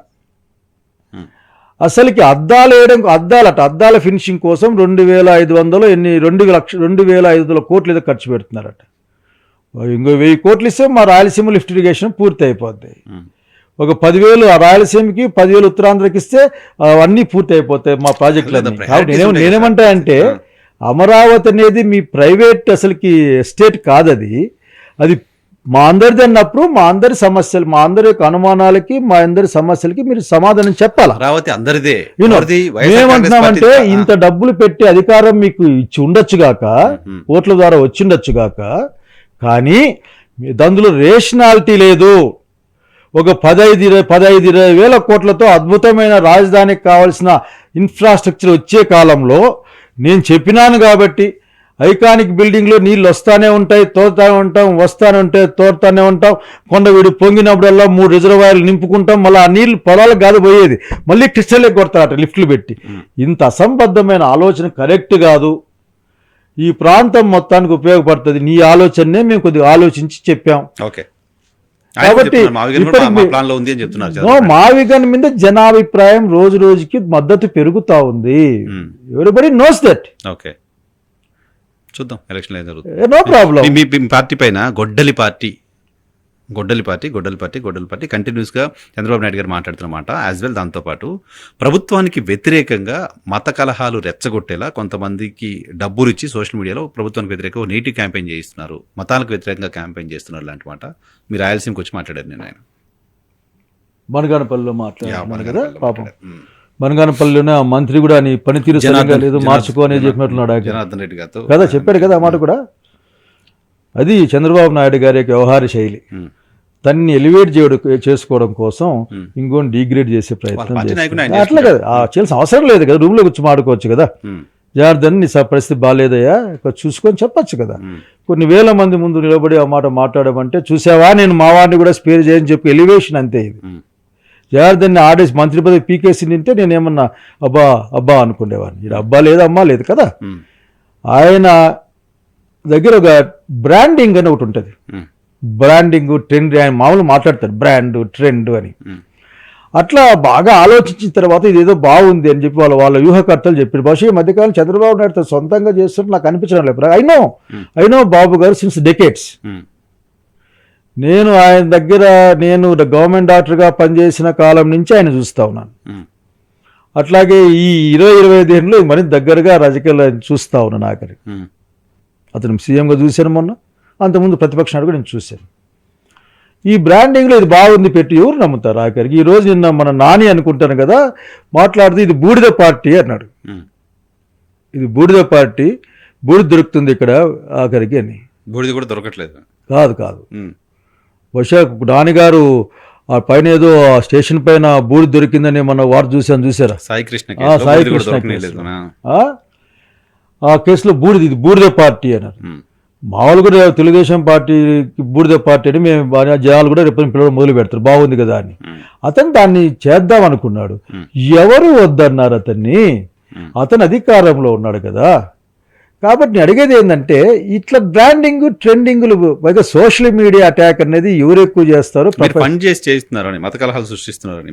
అసలుకి అద్దాల ఫినిషింగ్ కోసం 2,500 2,500 కోట్లు ఏదో ఖర్చు పెడుతున్నారట. ఇంకో 1,000 కోట్లు ఇస్తే మా రాయలసీమ లిఫ్ట్ ఇరిగేషన్ పూర్తి అయిపోద్ది. ఒక 10,000 ఆ రాయలసీమకి, 10,000 ఉత్తరాంధ్రకి ఇస్తే అవన్నీ పూర్తి అయిపోతాయి మా ప్రాజెక్టులు. నేనేమంటా అంటే అమరావతి అనేది మీ ప్రైవేట్ అసలుకి ఎస్టేట్ కాదు, అది మా అందరిది అన్నప్పుడు మా అందరి సమస్యలు, మా అందరి యొక్క అనుమానాలకి, మా అందరి సమస్యలకి మీరు సమాధానం చెప్పాలి. అమరావతి అందరిదే. ఏమంటున్నామంటే ఇంత డబ్బులు పెట్టి అధికారం మీకు ఇచ్చి ఉండొచ్చుగాక, ఓట్ల ద్వారా వచ్చిండొచ్చుగాక, కానీ అందులో రేషనాలిటీ లేదు. ఒక 15-20 వేల కోట్లతో అద్భుతమైన రాజధానికి కావాల్సిన ఇన్ఫ్రాస్ట్రక్చర్ వచ్చే కాలంలో నేను చెప్పినాను కాబట్టి ఐకానిక్ బిల్డింగ్లో నీళ్ళు వస్తానే ఉంటాయి, తోడుతానే ఉంటాం, వస్తానే ఉంటాయి, తోడుతానే ఉంటాం. కొండవీడు పొంగినప్పుడల్లా 3 రిజర్వాయర్లు నింపుకుంటాం, మళ్ళీ ఆ నీళ్ళు పొలాలకు కాదు పోయేది, మళ్ళీ క్రిస్టల్లే కొడతారట లిఫ్ట్లు పెట్టి. ఇంత అసంబద్ధమైన ఆలోచన కరెక్ట్ కాదు. ఈ ప్రాంతం మొత్తానికి ఉపయోగపడుతుంది. నీ ఆలోచననే మేము కొద్దిగా ఆలోచించి చెప్పాం. కాబట్టి మావిగన్ మీద జనాభిప్రాయం రోజు రోజుకి మద్దతు పెరుగుతా ఉంది. Everybody knows that. చూద్దాం ఎలక్షన్ ఏం జరుగుతుంది. No problem. మీ పార్టీ పైన గొడ్డలి పార్టీ కంటిన్యూస్గా చంద్రబాబు నాయుడు గారు మాట్లాడుతున్నమాట యాజ్ వెల్. దాంతోపాటు ప్రభుత్వానికి వ్యతిరేకంగా మత కలహాలు రెచ్చగొట్టేలా కొంతమందికి డబ్బులు ఇచ్చి సోషల్ మీడియాలో ప్రభుత్వానికి వ్యతిరేకంగా నీటి క్యాంపెయిన్ చేయిస్తున్నారు, మతాలకు వ్యతిరేకంగా క్యాంపెయిన్ చేస్తున్నారు లాంటి మాట మీరు రాయలసీమకి వచ్చి మాట్లాడారు. నేను ఆయన మనగానపల్లిలో మాట్లాడాను కదా, పాపం మనగానపల్లిలోనే ఆ మంత్రి కూడా నీ పనితీరు సరిగా లేదు మార్చుకో అని చెప్పినట్టున్నాడు జనార్దన్ రెడ్డి గారితో కదా, చెప్పాడు కదా ఆ మాట కూడా. అది చంద్రబాబు నాయుడు గారి యొక్క వ్యవహార శైలి. తన్ని ఎలివేట్ చేసుకోవడం కోసం ఇంకోని డిగ్రేడ్ చేసే ప్రయత్నం చేస్తారు. అట్లా కదా చేయాల్సిన అవసరం లేదు కదా, రూమ్లో కూర్చొని ఆడుకోవచ్చు కదా. జనార్దన్ నీ పరిస్థితి బాగాలేదయ్యా చూసుకొని చెప్పచ్చు కదా. కొన్ని వేల మంది ముందు నిలబడి ఆ మాట మాట్లాడమంటే చూసావా నేను మా వాడిని కూడా స్పేర్ చేయని చెప్పి ఎలివేషన్ అంతే ఇది. జనార్దన్ని ఆడేసి మంత్రి పదవి పీకేసి నింటే నేనేమన్నా అబ్బా అబ్బా అనుకునేవాడిని. ఇది అబ్బా లేదు అమ్మా లేదు కదా. ఆయన దగ్గర ఒక బ్రాండింగ్ అని ఒకటి ఉంటుంది. బ్రాండింగ్ ట్రెండ్ ఆయన మామూలు మాట్లాడతారు బ్రాండ్ ట్రెండ్ అని. అట్లా బాగా ఆలోచించిన తర్వాత ఇదేదో బాగుంది అని చెప్పి వాళ్ళ వ్యూహకర్తలు చెప్పారు. బహుశా ఈ మధ్యకాలం చంద్రబాబు నాయుడు సొంతంగా చేస్తున్నట్టు నాకు అనిపించడం లేదు. అయినో బాబు గారు సిన్స్ డెకేడ్స్ నేను ఆయన దగ్గర నేను గవర్నమెంట్ డాక్టర్గా పనిచేసిన కాలం నుంచి ఆయన చూస్తూ ఉన్నాను. అట్లాగే ఈ 20-25 ఏళ్ళలో మరి దగ్గరగా రాజకీయాలు చూస్తూ ఉన్నాను. ఆఖరి అతను సీఎంగా చూశాను మొన్న, అంతకుముందు ప్రతిపక్ష నాయకుడు కూడా నేను చూశాను. ఈ బ్రాండింగ్లో ఇది బాగుంది పెట్టి ఎవరు నమ్ముతారు ఆఖరికి? ఈరోజు నిన్న మన నాని అనుకుంటాను కదా మాట్లాడుతూ ఇది బూడిద పార్టీ అన్నాడు. ఇది బూడిద పార్టీ, బూడిద దొరుకుతుంది ఇక్కడ ఆఖరికి అని. బూడిద కూడా దొరకట్లేదు. కాదు బహుశా నాన్నగారు ఆ పైన ఏదో ఆ స్టేషన్ పైన బూడిద దొరికిందని మన వారు చూసారా? సాయి కృష్ణ ఆ కేసులో ఇది బూడిద పార్టీ అన్నారు. మామూలుగా తెలుగుదేశం పార్టీకి బూడిద పార్టీ అని మేము జనాలు కూడా రేపు పిల్లలు మొదలు పెడతారు బాగుంది కదా అని. అతను దాన్ని చేద్దాం అనుకున్నాడు. ఎవరు వద్దన్నారు అతన్ని? అతను అధికారంలో ఉన్నాడు కదా. కాబట్టి నేను అడిగేది ఏంటంటే ఇట్లా బ్రాండింగ్ ట్రెండింగ్లు పైగా సోషల్ మీడియా అటాక్ అనేది ఎవరు ఎక్కువ చేస్తారు? ఫండ్ చేసి చేస్తున్నారని, మత కలహాలు సృష్టిస్తున్నారని.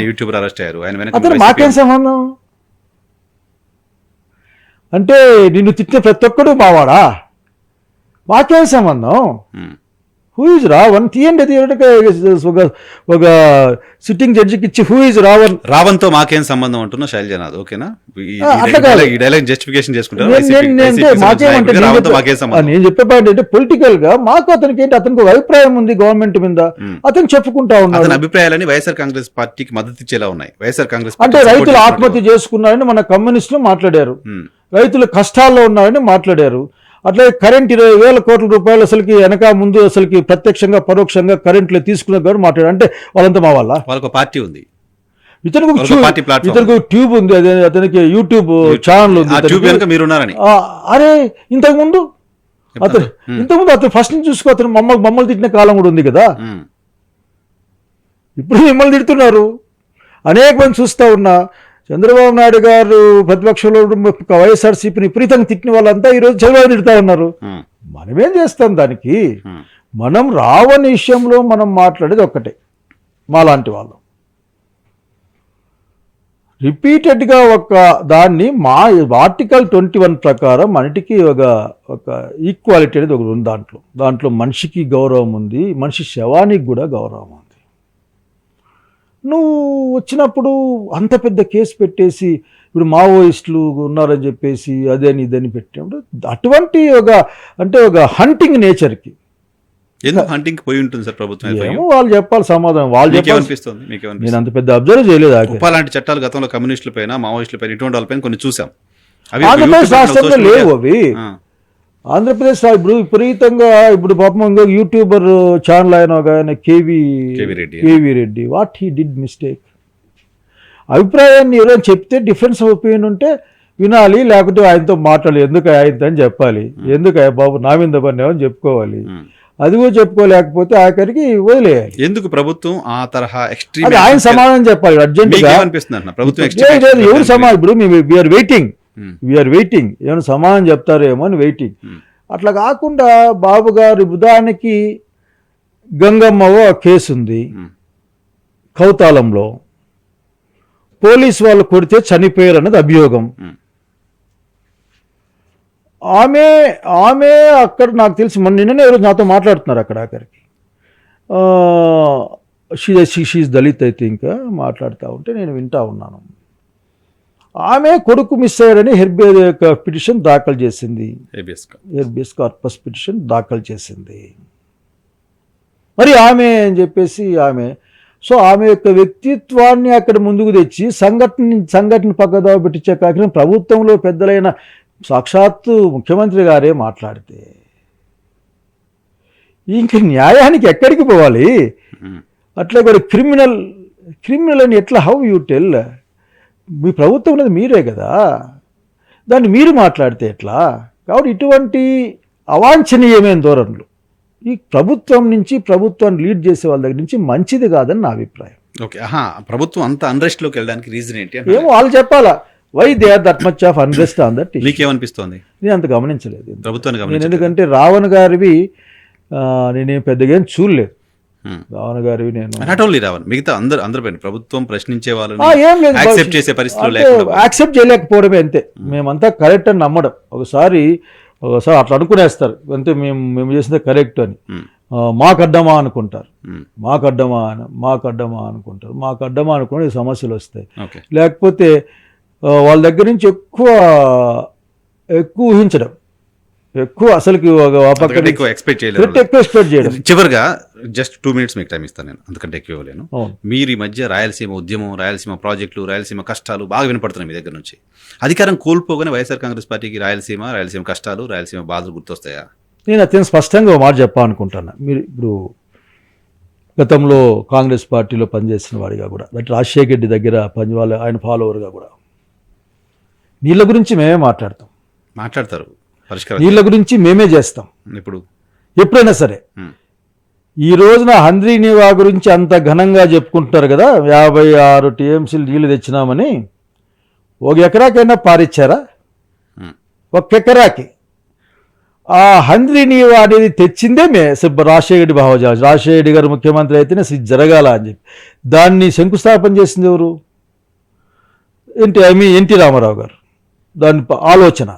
యూట్యూబర్ అరెస్ట్ అయ్యారు. అతను మాకేం సంబంధం? అంటే నిన్ను తిట్టిన ప్రతి ఒక్కడు మావాడా? మాకేం సంబంధం? Who is Ravan? తీయండి ఒక సిట్టింగ్ జడ్జికి ఇచ్చి హూ ఈజ్ రావణ్? రావణ్తో మాకేం సంబంధం అంటున్నా శైలజనాథ్. ఓకేనా? ఈ డైలాగ్ జస్టిఫికేషన్ చేసుకుంటారు. నేను చెప్పే పాయింట్ అంటే పొలిటికల్ గా మాకు అతనికి ఏంటి, అతనికి ఒక అభిప్రాయం ఉంది గవర్నమెంట్ మీద, అతను చెప్పుకుంటా ఉన్నాడు. అతని అభిప్రాయాలని వైఎస్ఆర్ కాంగ్రెస్ పార్టీకి మద్దతు ఇచ్చేలా ఉన్నాయి. వైఎస్ఆర్ కాంగ్రెస్ అంటే రైతులు ఆత్మహత్య చేసుకున్నారని మన కమ్యూనిస్టులు మాట్లాడారు, రైతులు కష్టాల్లో ఉన్నారని మాట్లాడారు. అట్లే కరెంట్ 20,000 కోట్ల రూపాయలు అసలుకి వెనక ముందు అసలుకి ప్రత్యక్షంగా పరోక్షంగా కరెంట్లో తీసుకున్న గారు మాట్లాడారు. అంటే వాళ్ళంతా మా వాళ్ళకి పార్టీ ఉంది, ఇతనికి ట్యూబ్ ఉంది, అతనికి యూట్యూబ్ ఛానల్ ఉంది. అరే ఇంతకుముందు అతను ఫస్ట్ నుంచి చూసుకో, అతను మమ్మల్ని తిట్టిన కాలం కూడా ఉంది కదా. ఇప్పుడు మిమ్మల్ని తిడుతున్నారు అనేక మంది చూస్తూ ఉన్నా. చంద్రబాబు నాయుడు గారు ప్రతిపక్షంలో వైఎస్ఆర్సీపీని విపరీతంగా తిట్టిన వాళ్ళంతా ఈరోజు చంద్రబాబు తిడుతూ ఉన్నారు. మనమేం చేస్తాం దానికి? మనం రావని విషయంలో మనం మాట్లాడేది ఒక్కటే, మాలాంటి వాళ్ళు రిపీటెడ్గా ఒక దాన్ని మా ఆర్టికల్ 21 ప్రకారం మనటికి ఒక ఈక్వాలిటీ అనేది ఒకటి ఉంది. దాంట్లో మనిషికి గౌరవం ఉంది, మనిషి శవానికి కూడా గౌరవం ఉంది. నువ్వు వచ్చినప్పుడు అంత పెద్ద కేసు పెట్టేసి ఇప్పుడు మావోయిస్టులు ఉన్నారని చెప్పేసి అదని ఇదని పెట్టినప్పుడు అటువంటి ఒక హంటింగ్ నేచర్కి హంటింగ్ పోయి ఉంటుంది సార్ ప్రభుత్వం. వాళ్ళు చెప్పాలి సమాధానం. వాళ్ళు చెప్పాలి. నేను అంత పెద్ద అబ్జర్వ్ చేయలేదు. అలాంటి చట్టాలు గతంలో కమ్యూనిస్టుల పైన, మావోయిస్టుల పైన, ఇటువంటి వాళ్ళపైన కొన్ని చూసాం. ఆంధ్రప్రదేశ్ రాష్ట్రంలో లేవు అవి. ఆంధ్రప్రదేశ్ ఇప్పుడు విపరీతంగా ఇప్పుడు పాపం ఇంకో యూట్యూబర్ ఛానల్ ఆయన KV Reddy, what he did mistake. అభిప్రాయాన్ని ఎవరైనా చెప్తే డిఫరెన్స్ ఆఫ్ ఒపీనియన్ ఉంటే వినాలి, లేకపోతే ఆయనతో మాట్లాడాలి. ఎందుకు ఆయనతో అని చెప్పాలి, ఎందుకు బాబు నా మీద పడినావని చెప్పుకోవాలి. అది కూడా చెప్పుకోలేకపోతే ఆఖరికి వదిలేయాలి. ఎందుకు ప్రభుత్వం ఆ తరహా ఎక్స్ట్రీమ్ ఆయన సమాధానం చెప్పాలి అర్జెంట్ గా. ఎవరు సమాధానం? ఇప్పుడు వీఆర్ వెయిటింగ్ ఏమైనా సమాధానం చెప్తారేమో అని వెయిటింగ్. అట్లా కాకుండా బాబు గారి ఉదాహరణకి గంగమ్మవో కేసు ఉంది కౌతాలంలో, పోలీసు వాళ్ళు కొడితే చనిపోయారు అన్నది అభియోగం. ఆమె అక్కడ నాకు తెలిసి నిన్ననే ఎవరు నాతో మాట్లాడుతున్నారు అక్కడ ఆఖరికి. షీఈ్ దళిత్ ఐ థింక్ మాట్లాడుతూ ఉంటే నేను వింటా ఉన్నాను. ఆమె కొడుకు మిస్ అయ్యారని పిటిషన్ దాఖలు చేసింది, హెర్బియస్ కార్పస్ పిటిషన్ దాఖలు చేసింది. మరి ఆమె అని చెప్పేసి ఆమె యొక్క వ్యక్తిత్వాన్ని అక్కడ ముందుకు తెచ్చి సంఘటన పక్కదావ పెట్టించే కాకుండా ప్రభుత్వంలో పెద్దలైన సాక్షాత్తు ముఖ్యమంత్రి గారే మాట్లాడితే ఇంక న్యాయానికి ఎక్కడికి పోవాలి? అట్లా కూడా క్రిమినల్ అని ఎట్లా, హౌ యూ టెల్? మీ ప్రభుత్వం అనేది మీరే కదా. దాన్ని మీరు మాట్లాడితే ఎట్లా? కాబట్టి ఇటువంటి అవాంఛనీయమైన ధోరణులు ఈ ప్రభుత్వం నుంచి, ప్రభుత్వాన్ని లీడ్ చేసే వాళ్ళ దగ్గర నుంచి మంచిది కాదని నా అభిప్రాయం. ఓకే. ప్రభుత్వం అంత అన్రెస్ట్లోకి వెళ్ళడానికి రీజన్ ఏంటి అంటే ఏమో వాళ్ళు చెప్పాలా, why they are that much of unrest on that. నీకేమనిపిస్తోంది? నేను అంత గమనించలేదు ప్రభుత్వాన్ని నేను, గమనించలేదు. ఎందుకంటే రావణ్ గారివి నేనేం పెద్దగా ఏం చూడలేదు. రావణ్ గారివి నేను నాట్ ఓన్లీ రావణ్, మిగతా అందరిపైన ప్రభుత్వం ప్రశ్నించే వాళ్ళని ఏం లేదు, యాక్సెప్ట్ చేసే పరిస్థితులు అంటే లేకుండా యాక్సెప్ట్ చేయలేకపోవడమే అంతే. మేమంతా కరెక్ట్ అని నమ్మడం, ఒకసారి అట్లా అనుకునేస్తారు అంతే, మేము చేసిందే కరెక్ట్ అని. మాకడ్డమా అనుకుంటారు, మాకడ్డమా అనుకుంటారు, మాకడ్డమా అనుకుంటే సమస్యలు వస్తాయి. ఓకే. లేకపోతే వాళ్ళ దగ్గర నుంచి ఎక్కువ ఊహించడం, ఎక్కువ అసలుకి ఎక్కువ ఎక్స్పెక్ట్ చేయలేదు. ఎక్కువ ఎక్స్పెక్ట్ చేయడం. చివరిగా జస్ట్ 2 minutes మీకు టైం ఇస్తాను నేను, అంతకంటే ఎక్కువ ఇవ్వలేను. అవును. మీరు ఈ మధ్య రాయలసీమ ఉద్యమం, రాయలసీమ ప్రాజెక్టులు, రాయలసీమ కష్టాలు బాగా వినపడుతున్నాయి మీ దగ్గర నుంచి. అధికారం కోల్పోగానే వైఎస్ఆర్ కాంగ్రెస్ పార్టీకి రాయలసీమ కష్టాలు, రాయలసీమ బాధలు గుర్తొస్తాయా? నేను అత్యంత స్పష్టంగా ఒక మాట చెప్పాలనుకుంటున్నా. మీరు ఇప్పుడు గతంలో కాంగ్రెస్ పార్టీలో పనిచేసిన వాడిగా కూడా, బట్ రాజశేఖర్ రెడ్డి దగ్గర ఆయన ఫాలోవర్గా కూడా నీళ్ళ గురించి మేమే మాట్లాడతారు, పరిష్కారం నీళ్ళ గురించి మేమే చేస్తాం ఇప్పుడు ఎప్పుడైనా సరే. ఈ రోజున హంద్రీ నీవా గురించి అంత ఘనంగా చెప్పుకుంటున్నారు కదా, 56 TMCలు నీళ్లు తెచ్చినామని. 1 ఎకరాకైనా పారిచ్చారా? 1 ఎకరాకి ఆ హంద్రీ నీవా అనేది తెచ్చిందే రాజశేఖర రెడ్డి భావజాలం. రాజశేఖర రెడ్డి గారు ముఖ్యమంత్రి అయితేనే జరగాల అని చెప్పి దాన్ని శంకుస్థాపన చేసింది ఎవరు? ఎన్టీ రామారావు గారు. దాని ఆలోచన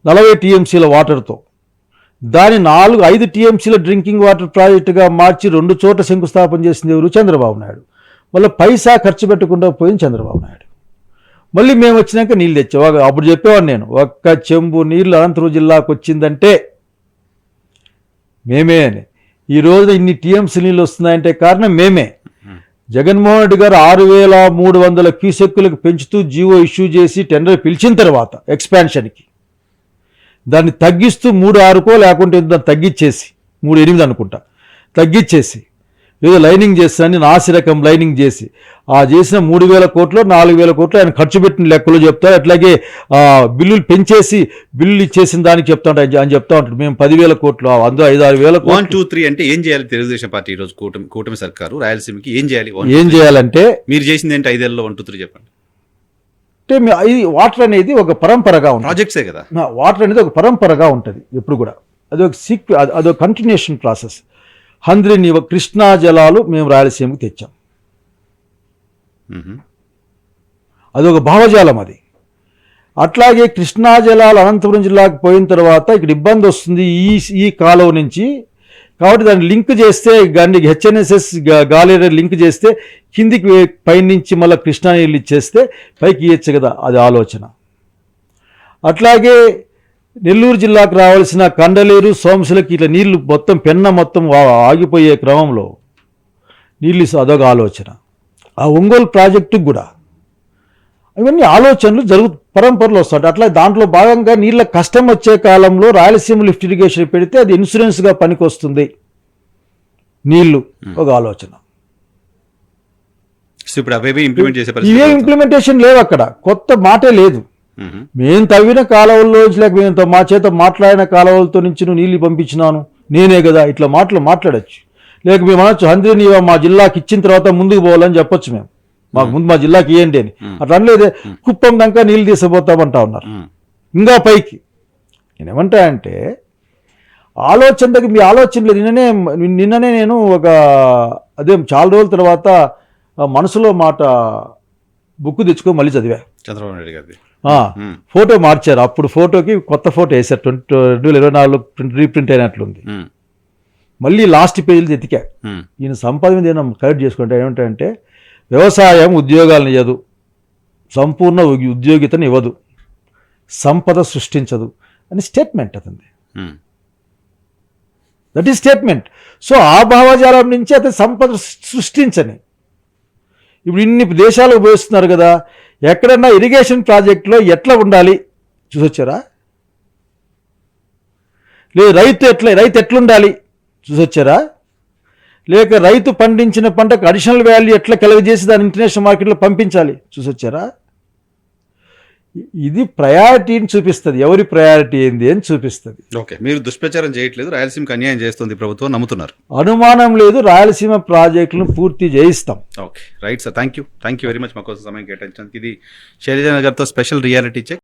40 TMCల వాటర్తో దాని 5 TMCల డ్రింకింగ్ వాటర్ ప్రాజెక్టుగా మార్చి 2 చోట్ల శంకుస్థాపన చేసింది ఎవరు? చంద్రబాబు నాయుడు. మళ్ళీ పైసా ఖర్చు పెట్టకుండా పోయింది చంద్రబాబు నాయుడు. మళ్ళీ మేము వచ్చినాక నీళ్ళు తెచ్చాం. అప్పుడు చెప్పేవాడు నేను, 1 చెంబు నీళ్ళు అనంతపురం జిల్లాకు వచ్చిందంటే మేమే అని. ఈ రోజు ఇన్ని TMC నీళ్ళు వస్తున్నాయంటే కారణం మేమే. జగన్మోహన్ రెడ్డి గారు 6,300 క్యూసెక్కులకు పెంచుతూ జీవో ఇష్యూ చేసి టెండర్ పిలిచిన తర్వాత ఎక్స్పాన్షన్కి దాన్ని తగ్గిస్తూ 3,6కో లేకుంటే దాన్ని తగ్గించేసి 3,8 అనుకుంటా తగ్గించేసి ఏదో లైనింగ్ చేస్తానని నాసిరకం లైనింగ్ చేసి చేసిన 3,000 కోట్లు 4,000 కోట్లు ఆయన ఖర్చు పెట్టిన లెక్కలు చెప్తారు. అట్లాగే బిల్లులు పెంచేసి బిల్లులు ఇచ్చేసిన దానికి చెప్తా ఉంటాడు అని చెప్తా ఉంటాడు. మేము 10,000 కోట్లు, అందులో 5-6 కోట్లు. 1, 2, 3 అంటే ఏం చేయాలి తెలుగుదేశం పార్టీ ఈరోజు? కూటమి సర్కారు రాయలసీమకి ఏం చేయాలి? ఏం చేయాలంటే మీరు చేసింది ఏంటి 5 ఏళ్ళలో? 1, 2, 3 చెప్పండి. అంటే ఇది వాటర్ అనేది ఒక పరంపరగా ఉంటుంది. ప్రాజెక్ట్సే కదా, వాటర్ అనేది ఒక పరంపరగా ఉంటుంది ఎప్పుడు కూడా. అదొక కంటిన్యూషన్ ప్రాసెస్. హంద్రీ నీవా కృష్ణా జలాలు మేము రాయలసీమకు తెచ్చాం, అదొక భావజాలం అది. అట్లాగే కృష్ణా జలాలు అనంతపురం జిల్లాకు పోయిన తర్వాత ఇక్కడ ఇబ్బంది వస్తుంది ఈ కాలువ నుంచి, కాబట్టి దాన్ని లింక్ చేస్తే HNSS గాలేరు లింక్ చేస్తే కిందికి పైనుంచి మళ్ళీ కృష్ణా నీళ్ళు ఇచ్చేస్తే పైకి ఇవ్వచ్చు కదా, అది ఆలోచన. అట్లాగే నెల్లూరు జిల్లాకు రావాల్సిన కండలేరు సోమశిలకి ఇట్లా నీళ్లు మొత్తం మొత్తం ఆగిపోయే క్రమంలో నీళ్ళు అదొక ఆలోచన. ఆ ఒంగోలు ప్రాజెక్టుకు కూడా ఇవన్నీ ఆలోచనలు పరంపరలో వస్తాయి. అట్లా దాంట్లో భాగంగా నీళ్ళ కష్టం వచ్చే కాలంలో రాయలసీమ లిఫ్ట్ ఇరిగేషన్ పెడితే అది ఇన్సూరెన్స్గా పనికి వస్తుంది నీళ్లు, ఒక ఆలోచన. ఇవే ఇంప్లిమెంటేషన్ లేవు అక్కడ, కొత్త మాటే లేదు. మేము తవ్విన కాలువల్లో లేక మేము మా చేత మాట్లాడిన కాలువలతో నుంచి నువ్వు నీళ్ళు పంపించినాను నేనే కదా, ఇట్లా మాట్లాడచ్చు. లేక మేము అనొచ్చు హంద్రీ నీవా మా జిల్లాకి ఇచ్చిన తర్వాత ముందుకు పోవాలని చెప్పొచ్చు. మేము మాకు ముందు మా జిల్లాకి ఇవ్వండి అని. అట్లా అనలేదే, కుప్పం దాకా నీళ్ళు తీసుకుపోతామంటా ఉన్నారు ఇంకా పైకి. నేనేమంటా అంటే ఆలోచన దగ్గర మీ ఆలోచన లేదు. నిన్ననే నేను చాలా రోజుల తర్వాత మనసులో మాట బుక్ తెచ్చుకొని మళ్ళీ చదివా. చంద్రబాబు నాయుడు గారిది ఫోటో మార్చారు. అప్పుడు ఫోటోకి కొత్త ఫోటో వేశారు, 2024 రీప్రింట్ అయినట్లుంది. మళ్ళీ లాస్ట్ పేజీలు ఎతికా. ఈయన సంపద మీద ఏమైనా కరెక్ట్ చేసుకుంటే ఏమంటాయంటే వ్యవసాయం ఉద్యోగాలను ఇవ్వదు, సంపూర్ణ ఉద్యోగితను ఇవ్వదు, సంపద సృష్టించదు అని స్టేట్మెంట్ అతనిది. That is statement. సో ఆ భావజాలం నుంచి అతను సంపద సృష్టించని. ఇప్పుడు ఇన్ని దేశాలకు పోయిస్తున్నారు కదా, ఎక్కడన్నా ఇరిగేషన్ ప్రాజెక్టులో ఎట్లా ఉండాలి చూసొచ్చారా? లేదు రైతు ఎట్లుండాలి చూసొచ్చారా? లేక రైతు పండించిన పంటకు అడిషనల్ వాల్యూ ఎట్లా కలుగజేసి దాన్ని ఇంటర్నేషనల్ మార్కెట్లో పంపించాలి చూసొచ్చారా? ఇది ప్రయారిటీని చూపిస్తుంది, ఎవరి ప్రయారిటీ ఏంది అని చూపిస్తుంది. ఓకే, మీరు దుష్ప్రచారం చేయట్లేదు, రాయలసీమకి అన్యాయం చేస్తుంది ప్రభుత్వం నమ్ముతున్నారు. అనుమానం లేదు, రాయలసీమ ప్రాజెక్టులను పూర్తి చేయిస్తాం. Okay, right sir, thank you very much మా కోసం సమయం కేటాయించినందుకు. ఇది శైలజ గారితో స్పెషల్ రియాలిటీ చెక్.